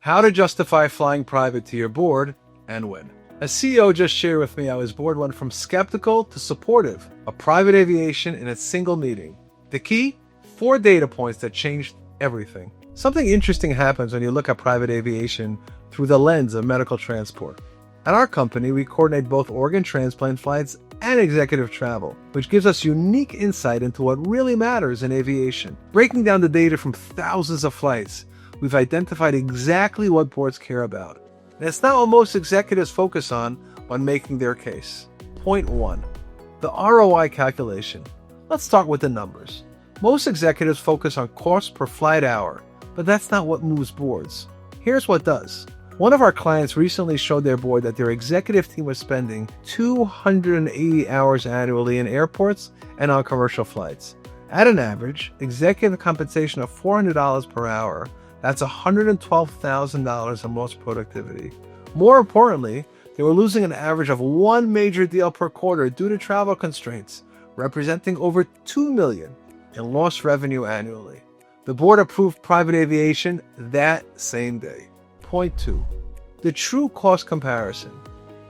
How to justify flying private to your board and when. A CEO just shared with me how his board went from skeptical to supportive of private aviation in a single meeting. The key? 4 data points that changed everything. Something interesting happens when you look at private aviation through the lens of medical transport. At our company, we coordinate both organ transplant flights and executive travel, which gives us unique insight into what really matters in aviation. Breaking down the data from thousands of flights, we've identified exactly what boards care about. And it's not what most executives focus on when making their case. Point 1. The ROI calculation. Let's start with the numbers. Most executives focus on cost per flight hour, but that's not what moves boards. Here's what does. One of our clients recently showed their board that their executive team was spending 280 hours annually in airports and on commercial flights. At an average, executive compensation of $400 per hour, that's $112,000 in lost productivity. More importantly, they were losing an average of 1 major deal per quarter due to travel constraints, representing over $2 million in lost revenue annually. The board approved private aviation that same day. Point 2. The true cost comparison.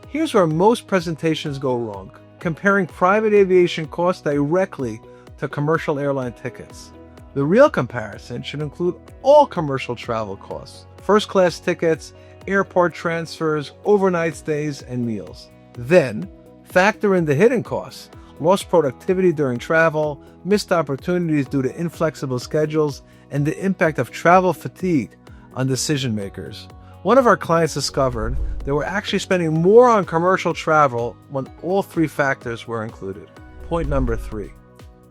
Here's where most presentations go wrong, comparing private aviation costs directly to commercial airline tickets. The real comparison should include all commercial travel costs, first-class tickets, airport transfers, overnight stays, and meals. Then, factor in the hidden costs, lost productivity during travel, missed opportunities due to inflexible schedules, and the impact of travel fatigue on decision makers. One of our clients discovered they were actually spending more on commercial travel when all 3 factors were included. Point number 3.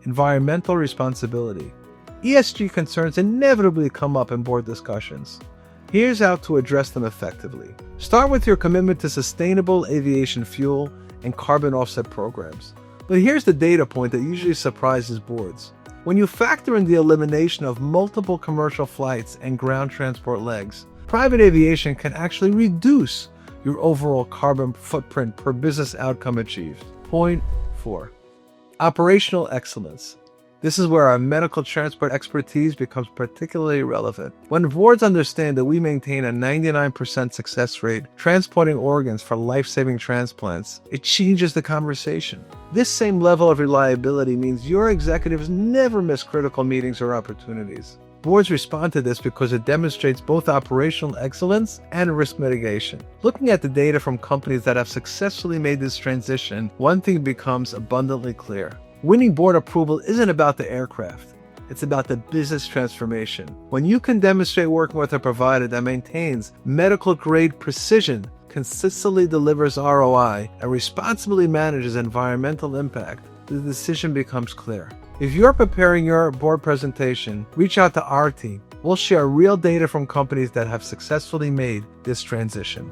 Environmental responsibility. ESG concerns inevitably come up in board discussions. Here's how to address them effectively. Start with your commitment to sustainable aviation fuel and carbon offset programs. But here's the data point that usually surprises boards. When you factor in the elimination of multiple commercial flights and ground transport legs, private aviation can actually reduce your overall carbon footprint per business outcome achieved. Point 4. Operational excellence. This is where our medical transport expertise becomes particularly relevant. When boards understand that we maintain a 99% success rate transporting organs for life-saving transplants, it changes the conversation. This same level of reliability means your executives never miss critical meetings or opportunities. Boards respond to this because it demonstrates both operational excellence and risk mitigation. Looking at the data from companies that have successfully made this transition, one thing becomes abundantly clear. Winning board approval isn't about the aircraft. It's about the business transformation. When you can demonstrate working with a provider that maintains medical-grade precision, consistently delivers ROI, and responsibly manages environmental impact, the decision becomes clear. If you're preparing your board presentation, reach out to our team. We'll share real data from companies that have successfully made this transition.